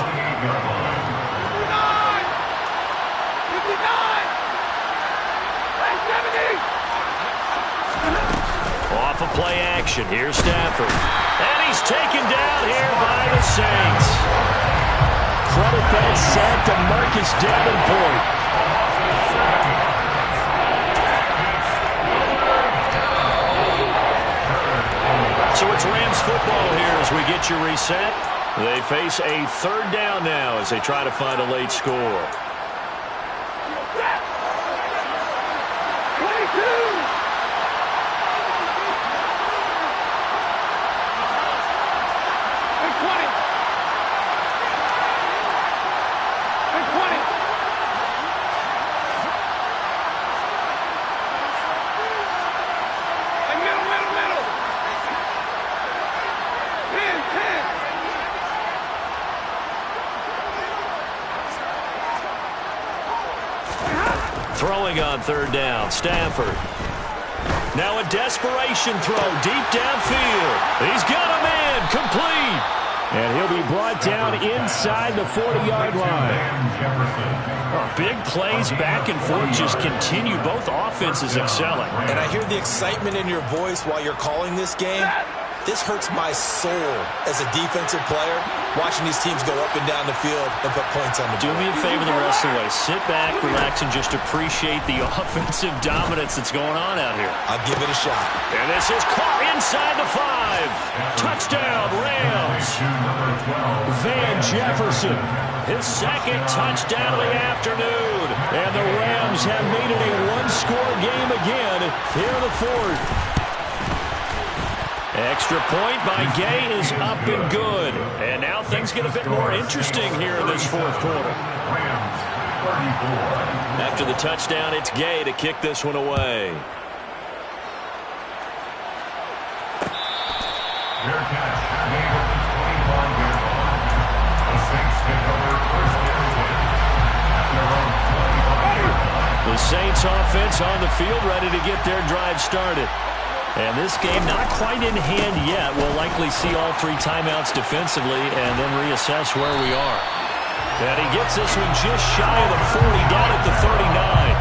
Off of play action, here's Stafford. And he's taken down here by the Saints. Credit that sack to Marcus Davenport. So it's Rams football here as we get you reset. They face a 3rd down now as they try to find a late score. 22! Throwing on 3rd down, Stafford. Now a desperation throw deep downfield. He's got a man complete. And he'll be brought down inside the 40-yard line. Big plays back and forth just continue. Both offenses excelling. And I hear the excitement in your voice while you're calling this game. This hurts my soul as a defensive player, watching these teams go up and down the field and put points on the board. Do me a favor the rest of the way. Sit back, relax, and just appreciate the offensive dominance that's going on out here. I'll give it a shot. And this is caught inside the 5. Touchdown, Rams. Van Jefferson, his second touchdown of the afternoon. And the Rams have made it a one-score game again here in the fourth. Extra point by Gay is up and good. And now things get a bit more interesting here in this fourth quarter. After the touchdown, it's Gay to kick this one away. Fair catch made at the 25-yard line. The Saints take over first down 10 at their own 25-yard line. The Saints offense on the field ready to get their drive started. And this game not quite in hand yet. We'll likely see all 3 timeouts defensively and then reassess where we are. And he gets this one just shy of the 40, down at the 39.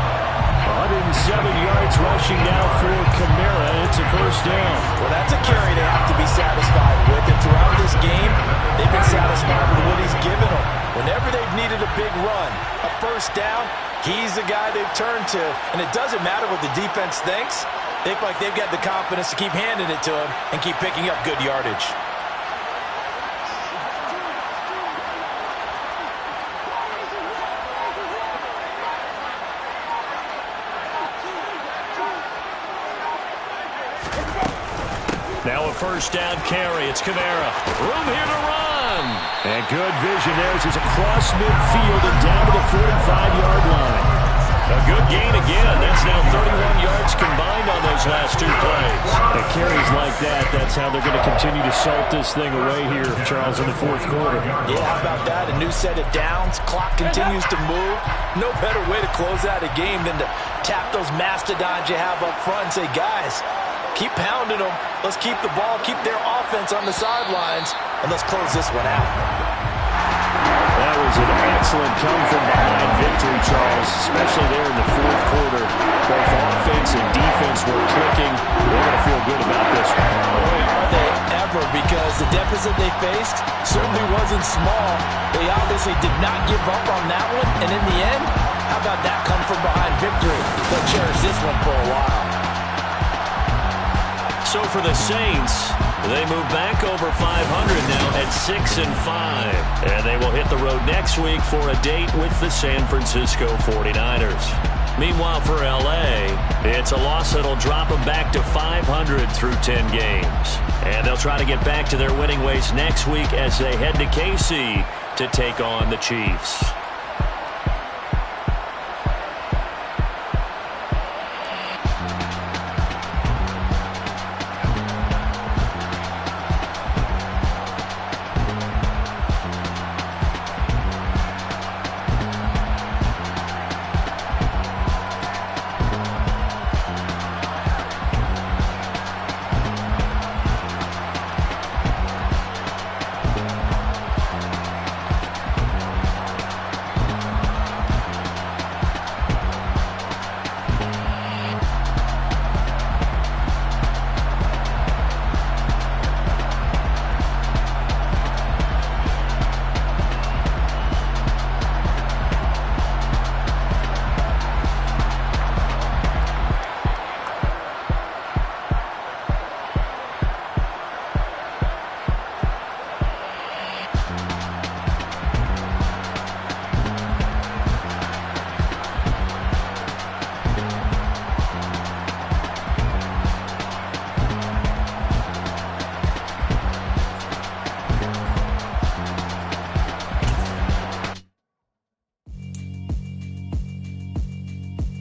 107 yards rushing now for Kamara. It's a first down. Well, that's a carry they have to be satisfied with. And throughout this game, they've been satisfied with what he's given them. Whenever they've needed a big run, a first down, he's the guy they've turned to. And it doesn't matter what the defense thinks. They feel like they've got the confidence to keep handing it to him and keep picking up good yardage. Now a first down carry. It's Kamara. Room here to run. And good vision there as he's across midfield and down to the 45-yard line. A good gain again. That's now 31 yards combined on those last 2 plays. The carries like that, that's how they're going to continue to salt this thing away here, Charles, in the fourth quarter. Yeah, how about that? A new set of downs. Clock continues to move. No better way to close out a game than to tap those mastodons you have up front and say, guys, keep pounding them. Let's keep the ball, keep their offense on the sidelines, and let's close this one out. That was an excellent come-from-behind victory, Charles, especially there in the fourth quarter. Both offense and defense were clicking. They're going to feel good about this one. Boy, are they ever, because the deficit they faced certainly wasn't small. They obviously did not give up on that one, and in the end, how about that come-from-behind victory? They'll cherish this one for a while. So for the Saints, they move back over 500 now at 6-5. And they will hit the road next week for a date with the San Francisco 49ers. Meanwhile for LA, it's a loss that'll drop them back to 500 through 10 games. And they'll try to get back to their winning ways next week as they head to KC to take on the Chiefs.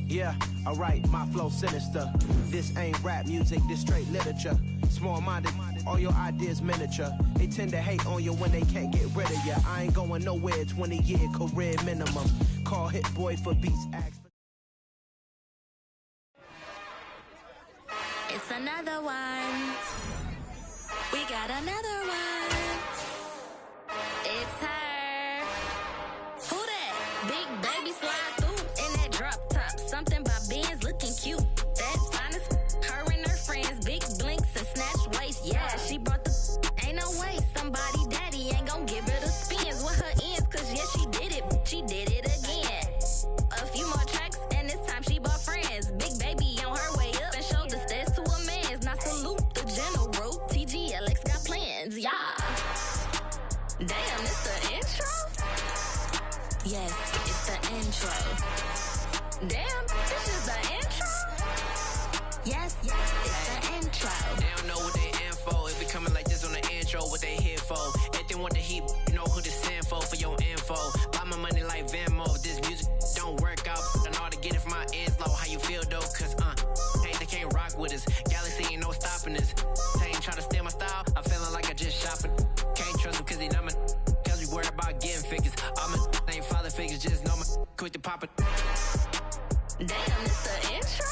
Yeah, alright, my flow sinister. This ain't rap music, this straight literature. Small-minded, all your ideas miniature. They tend to hate on you when they can't get rid of you. I ain't going nowhere, 20-year career minimum. Call Hit Boy for beats, ask for... It's another one. We got another one. baby slide through in that drop top. Something by Benz looking cute. That's finest. Her and her friends, big blinks and snatch waist. Yeah, she brought the. Ain't no way somebody daddy ain't gon' give her the spins with her ends. Cause yeah, she did it. She did it again. A few more tracks and this time she bought friends. Big baby on her way up and showed the stairs to a man's. Now salute the general. TGLX got plans. Yeah. Damn, it's the intro? Yes, it's the intro. Damn, this is the intro? Yes, it's the intro. They don't know what they in for. It be coming like this on the intro, what they here for. If they want the heat, you know who to send for your info. Buy my money like Venmo. This music don't work out. I know how to get it from my ends low. How you feel though? Cause hey, they can't rock with us. Galaxy ain't no stopping us. They ain't trying to steal my style. I'm feeling like I just shopping. Can't trust them cause they not my. Cause we worried about getting figures. All my ain't father figures. Just know my quick to pop it. Damn, it's the intro?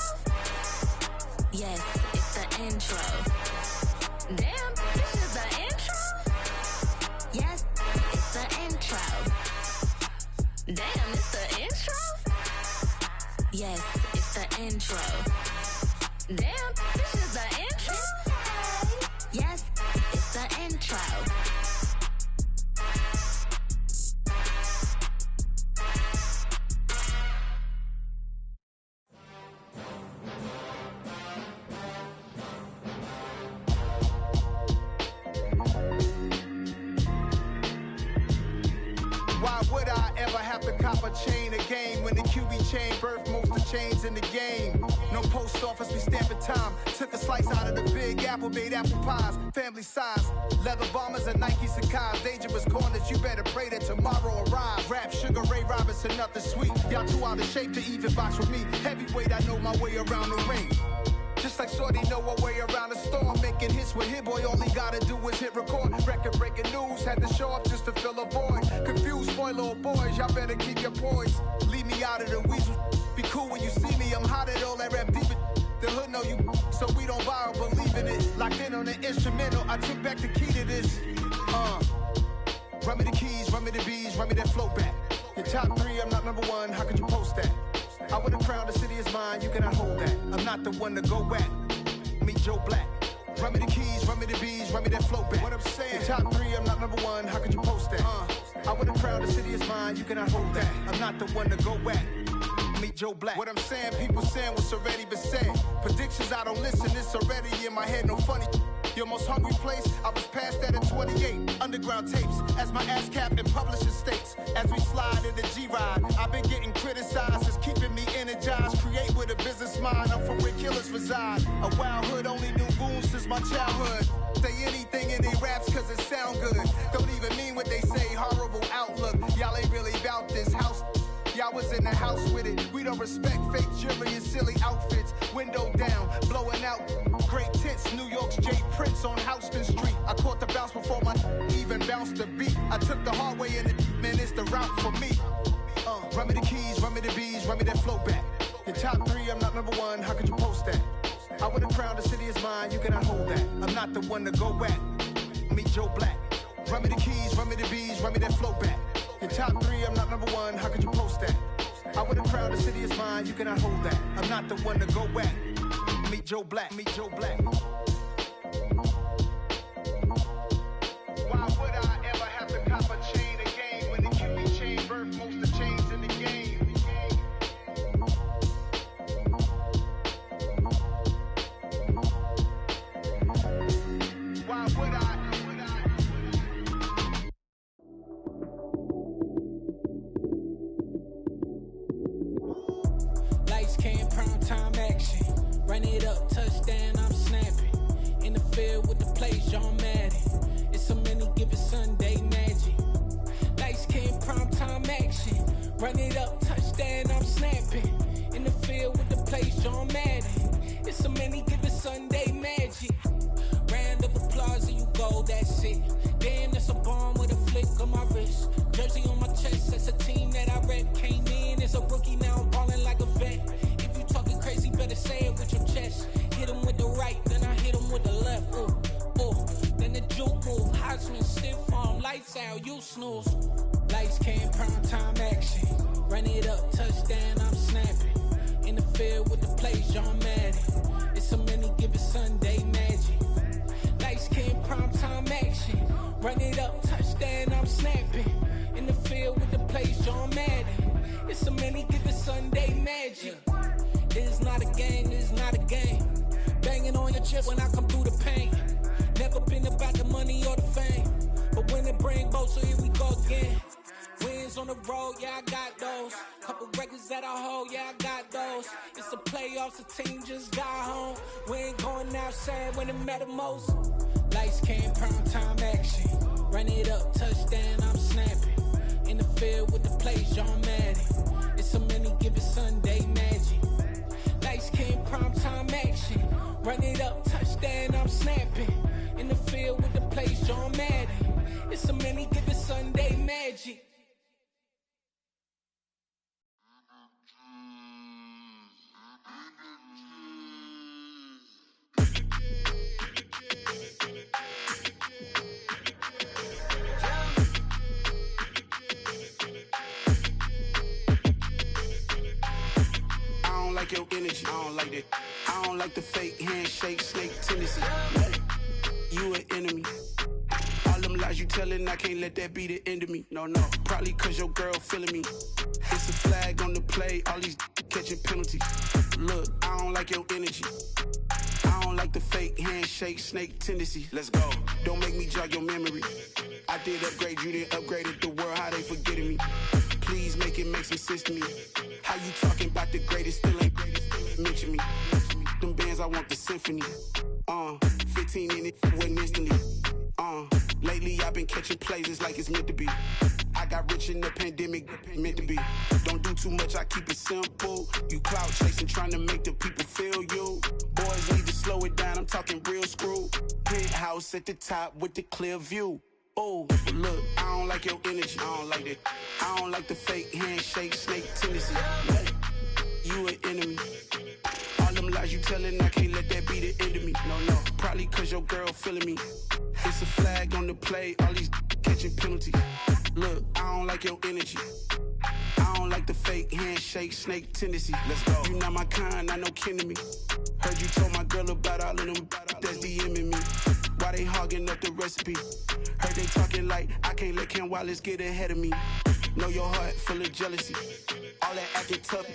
Yes, it's the intro. Damn, this is the intro? Yes, it's the intro. Damn, it's the intro? Yes, it's the intro. Damn, this is the intro? Yes, it's the intro. Why would I ever have to cop a chain again when the QB chain birthed most of chains in the game? No post office, we stamping time. Took a slice out of the Big Apple, made apple pies, family size. Leather bombers and Nike Sacai's. Dangerous corners, you better pray that tomorrow arrives. Rap, Sugar Ray Robinson, nothing sweet. Y'all too out of shape to even box with me. Heavyweight, I know my way around the ring. Just like Shorty know her way around the storm. Making hits with Hit Boy, all he gotta do is hit record. Record breaking news, had to show up just to fill a void. Confused boy, little boys, y'all better keep your poise. Leave me out of the weasel. Be cool when you see me, I'm hot at all that rap deep. The hood know you, so we don't borrow, believe in it. Locked in on the instrumental, I took back the key to this. Run me the keys, run me the bees, run me that flow back. Your top 3, I'm not number 1, how could you post that? I would've crowned the city is mine, you cannot hold that. I'm not the one to go back. Meet Joe Black. Run me the keys, run me the bees, run me that flow back. What I'm saying, your top 3, I'm not number 1, how could you post that? I would've crowned the city is mine, you cannot hold that. I'm not the one to go back. Meet Joe Black. What I'm saying, people saying what's already been said. Predictions, I don't listen, it's already in my head, no funny. Your most hungry place, I was past that at 28. Underground tapes, as my ass cap in publishing states. As we slide in the G-Ride, I've been getting criticized, it's keeping me energized. Create with a business mind, I'm from where killers reside. A wild hood, only knew goons since my childhood. Say anything in they raps cause it sound good. Don't even mean what they say, horrible outlook. Y'all ain't really about this house. Y'all was in the house with it. We don't respect fake jewelry and silly outfits. Window down, blowing out. Great tits, New York's J. Prince on Houston Street. I caught the bounce before my even bounced the beat. I took the hard way in it, man, it's the route for me. Run me the keys, run me the bees, run me that flow back. Your top 3, I'm not number 1, how could you post that? I would've crowned the city is mine, you cannot hold that. I'm not the one to go back. Meet Joe Black. Run me the keys, run me the bees, run me that flow back. Your top 3, I'm not number 1, how could you post that? I would've crowned the city is mine, you cannot hold that. I'm not the one to go back. Meet Joe Black, meet Joe Black. Why would I ever have to cop a chain again when the QB chain birthed most of chains in the game? Why would I? Lights came, prime time action. Run it up, touchdown, I'm snapping. In the field with the plays, John Madden. It's so many given Sunday magic. Lights came, prime time action. Run it up, touchdown, I'm snapping. In the field with the plays, John Madden. It's so many given Sunday magic. Round of applause and you go, that's it. Damn, that's a bomb with a flick on my wrist. Jersey on my chest, that's a team that I rep. Came in as a rookie, now I'm balling like a vet. If you talking crazy, better say it with your chest. Hit him with the right, then I hit him with the left. Ooh, ooh. Then the juke move, Heisman stiff arm, lights out, you snooze. Lights came, prime time action. Run it up, touchdown, I'm snapping. In the field with the plays, John Madden. It's so many given Sunday magic. Light skin, primetime action. Run it up, touchdown, I'm snapping. In the field with the plays, John Madden. It's so many given Sunday magic. It's not a game, it's not a game. Banging on your chest when I come through the pain. Never been about the money or the fame. But when it bring both, so here we go again. Wins on the road, yeah, I got those. Couple records that I hold, yeah, I got those. It's the playoffs, the team just got home. We ain't going outside when it matter most. Lights came, prime time action. Run it up, touchdown, I'm snapping. In the field with the plays, John Madden. It's so many given Sunday magic. Lights came, prime time action. Run it up, touchdown, I'm snapping. In the field with the plays, John Madden. It's so many given Sunday magic. Your energy, I don't like that. I don't like the fake handshake, snake tendency. You an enemy. All them lies you telling, I can't let that be the end of me. No, probably cause your girl feeling me. It's a flag on the play, all these catching penalties. Look, I don't like your energy. I don't like the fake handshake, snake tendency. Let's go. Don't make me jog your memory. I did upgrade, you didn't upgrade it. The world, how they forgetting me. Please make it make some sense to me. How you talking about the greatest, still ain't greatest? Mention me. Them bands, I want the symphony. 15 in it, went instantly. Lately I've been catching plays, it's like it's meant to be. I got rich in the pandemic, meant to be. Don't do too much, I keep it simple. You clout chasing, trying to make the people feel you. Boys need to slow it down, I'm talking real screw. Penthouse at the top with the clear view. Oh, look, I don't like your energy, I don't like that. I don't like the fake handshake, snake tendency. You an enemy. All them lies you telling, I can't let that be the end of me. No, probably cause your girl feeling me. It's a flag on the play, all these catching penalties. Look, I don't like your energy. I don't like the fake handshake, snake tendency. Let's go. You not my kind, I know kin to me. Heard you told my girl about all of them that's DMing me. Why they hogging up the recipe? Heard they talking like I can't let Ken Wallace get ahead of me. Know your heart full of jealousy. All that acting tough,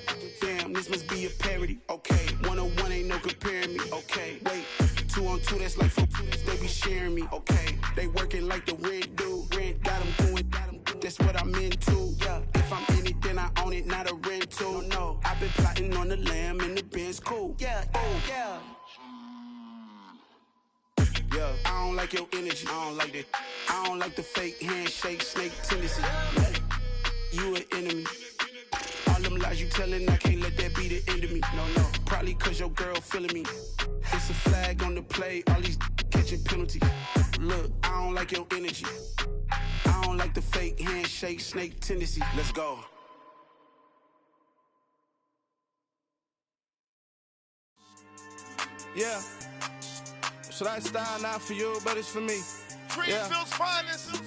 damn, this must be a parody. Okay, 1-on-1 ain't no comparing me. Okay, wait, 2-on-2, that's like 4, they be sharing me. Okay, they working like the rent do. Rent got them doing, that's what I'm into. Yeah, if I'm in it, then I own it, not a rental. No, I've been plotting on the lamb and the Benz cool. Yeah, yeah. Yeah, I don't like your energy, I don't like that. I don't like the fake handshake, snake tendency. You an enemy. All them lies you telling, I can't let that be the end of me. No, probably cause your girl feeling me. It's a flag on the play, all these catching penalties. Look, I don't like your energy. I don't like the fake handshake, snake tendency. Let's go. Yeah. So that style not for you, but it's for me. Greenfield's finest.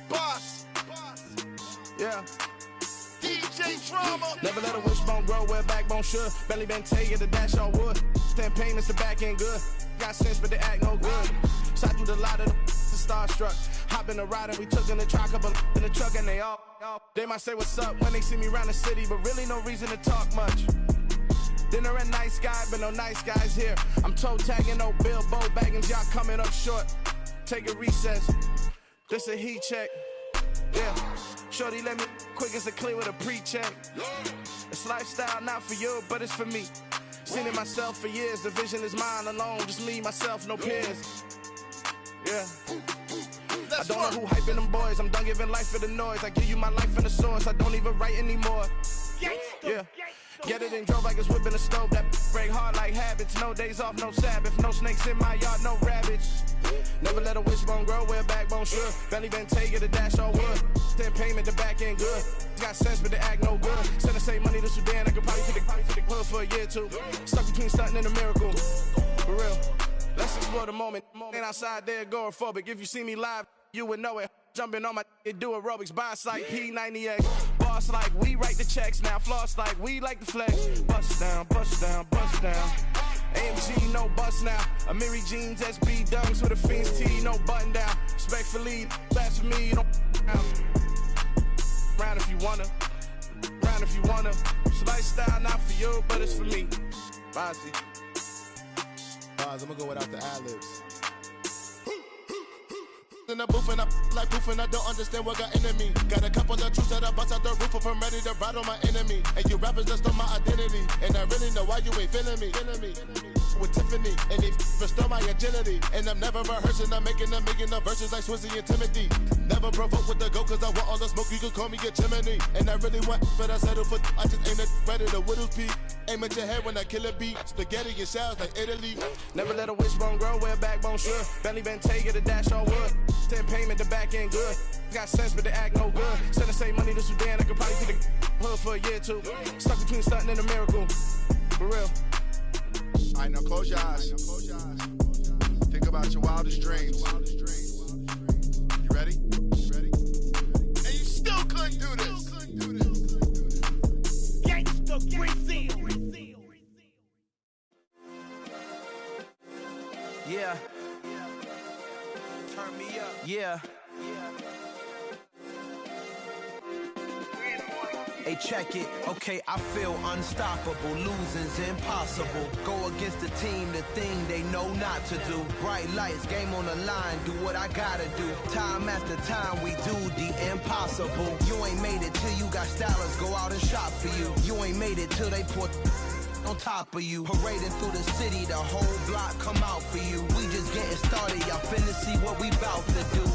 Boss. Yeah. DJ Drama. Never let a wishbone grow where backbone should. Belly been taking the dash on wood. 10 payments, the back end good. Got sense, but they act no good. Shot through the lot of the starstruck. Hop in the ride and we took in the truck, couple in the truck and they all. They might say what's up when they see me around the city, but really no reason to talk much. Dinner a nice guy, but no nice guys here. I'm toe tagging, no Bilbo baggins, y'all coming up short. Take a recess. This a heat check. Yeah. Shorty let me quick as a clear with a pre-check. It's lifestyle not for you, but it's for me. Seen it myself for years. The vision is mine alone. Just me, myself, no peers. Yeah. I don't know who hyping them boys. I'm done giving life for the noise. I give you my life in the source. I don't even write anymore. Yeah. Get it and drove like it's whipping the stove. That break hard like habits. No days off, no Sabbath. No snakes in my yard, no rabbits. Never let a wishbone grow where backbone should. Belly been taking the dash all wood. 10 payment, the back end good. Got sense, but they act no good. Send the same money to Sudan. I could probably take the hood for a year or two. Stuck between stunting and a miracle. For real. Let's explore the moment. Ain't outside there agoraphobic. If you see me live, you would know it. Jumping on my do aerobics by site P90X. Boss like we write the checks now. Floss like we like the flex. Bust down, bust down, bust down. AMG, no bust now. Amiri jeans, SB dunks with a Fiends tee, no button down. Respectfully, blasphemy, you don't down. Round if you wanna, round if you wanna. It's a lifestyle not for you, but it's for me. Bossy. I'm gonna go without the ad-libs. In the booth and I like proof and I don't understand what got into me. Got a couple of truths that I bust out the roof if I'm ready to battle my enemy. And you rappers just on my identity. And I really know why you ain't feeling me. With Tiffany, and they restore my agility. And I'm never rehearsing, I'm making a million of verses like Swizzy and Timothy. Never provoke with the go, cause I want all the smoke, you can call me a chimney. And I really want, but I settle for, I just aim at ready to Widow's Peak. Aim at your head when I kill a beat. Spaghetti and shells like Italy. Never let a wishbone grow where a backbone should. Belly been take the dash all wood. 10 payment, the back end good. Got sense, but the act no good. Send the same money to Sudan, I could probably see the hood for a year or two. Stuck between stunting and a miracle. For real. All right, now close your eyes. Think about your wildest dreams. You ready? And you still couldn't do this. Gangsta Brazil. Yeah. Turn me up. Yeah. Hey, check it. Okay, I feel unstoppable. Losing's impossible. Go against the team, the thing they know not to do. Bright lights, game on the line, do what I gotta do. Time after time, we do the impossible. You ain't made it till you got stylers go out and shop for you. You ain't made it till they put on top of you. Parading through the city, the whole block come out for you. We just getting started, y'all finna see what we bout to do.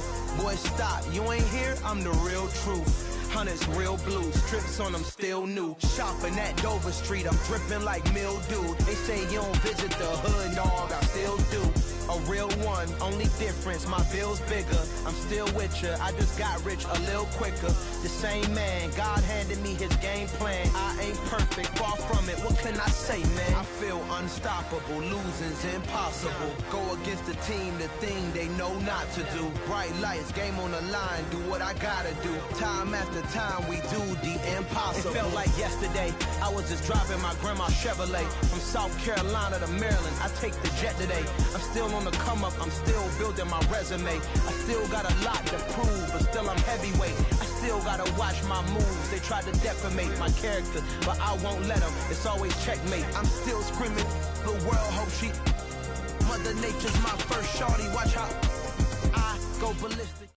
Boy, stop, you ain't here, I'm the real truth. Hunters, real blue, strips on them still new. Shopping at Dover Street, I'm dripping like mildew. They say you don't visit the hood, dog, I still do. A real one, only difference, my bill's bigger. I'm still with ya, I just got rich a little quicker. The same man, God handed me his game plan. I ain't perfect, far from it, what can I say, man? I feel unstoppable, losing's impossible. Go against the team, the thing they know not to do. Bright lights, game on the line, do what I gotta do. Time after time, we do the impossible. It felt like yesterday, I was just driving my grandma's Chevrolet. From South Carolina to Maryland, I take the jet today. I'm still on the come up, I'm still building my resume. I still got a lot to prove, but still I'm heavyweight. I still gotta watch my moves. They tried to defamate my character, but I won't let them. It's always checkmate. I'm still screaming, the world hope she. Mother Nature's my first shorty. Watch how I go ballistic.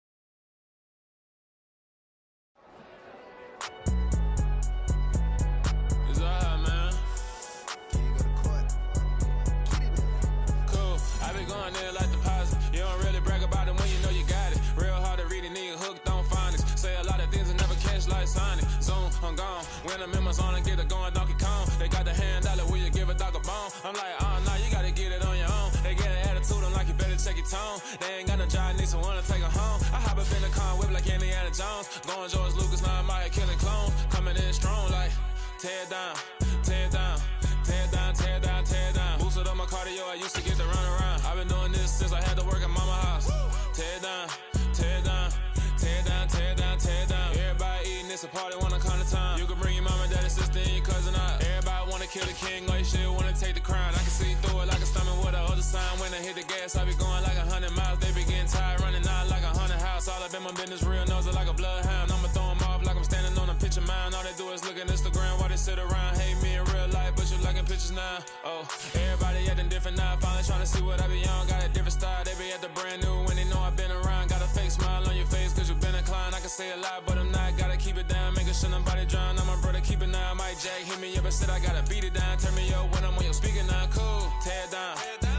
I'm gone. When I'm in my zone, I get it going Donkey Kong. They got the hand dollar, will you give a dog a bone? I'm like, nah, you gotta get it on your own. They get an attitude, I'm like, you better check your tone. They ain't got no job, need someone to take her home. I hop up in the car, whip like Indiana Jones. Going George Lucas, now I'm out here killing clones. Coming in strong, like, tear down, tear down, tear down, tear down, tear down. Boosted up my cardio, I used to get to run around. I've been doing this since I had to work at mama house. Tear down, tear down, tear down, tear down, tear down. Everybody eating, it's a party, wanna come to time. You can bring your mama, daddy, sister, and your cousin out. Everybody wanna kill the king, or you shit wanna take the crown. I can see through it like a stomach with a other sign. When I hit the gas, I be going like 100 miles. They be getting tired, running out like 100 house. All up in my business, real nose like a bloodhound. I'ma throw them off like I'm standing on a picture mound. All they do is look at Instagram while they sit around. Hate me in real life, but you liking pictures now. Oh, everybody acting different now. Finally trying to see what I be on. Got a different style, they be at the brand new when they know I've been around. Got a fake smile on your face, cause you been inclined. I can say a lot, but I'm not. Gotta keep it down, making sure nobody drown. I'm a brother, keep it now. Mike Jack hit me up and said I gotta beat it down. Turn me up when I'm on your speaker now. Cool, tear down,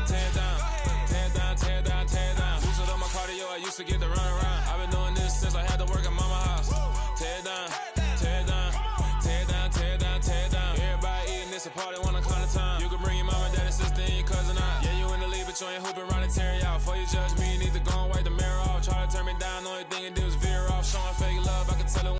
tear down, tear down, tear down, tear down. Boosted up my cardio, I used to get to run around. I've been doing this since I had to work at mama house. Tear down, tear down, tear down, tear down, tear down. Everybody eating, it's a party, wanna climb the time. You can bring your mama, daddy, sister, and your cousin out. Yeah, you in the lead, but you ain't hooping around and tear you out. Before you judge me, you need to go and wipe the mirror off. Try to turn me down, only thing you do is veer off. Showing fake love, I can tell it.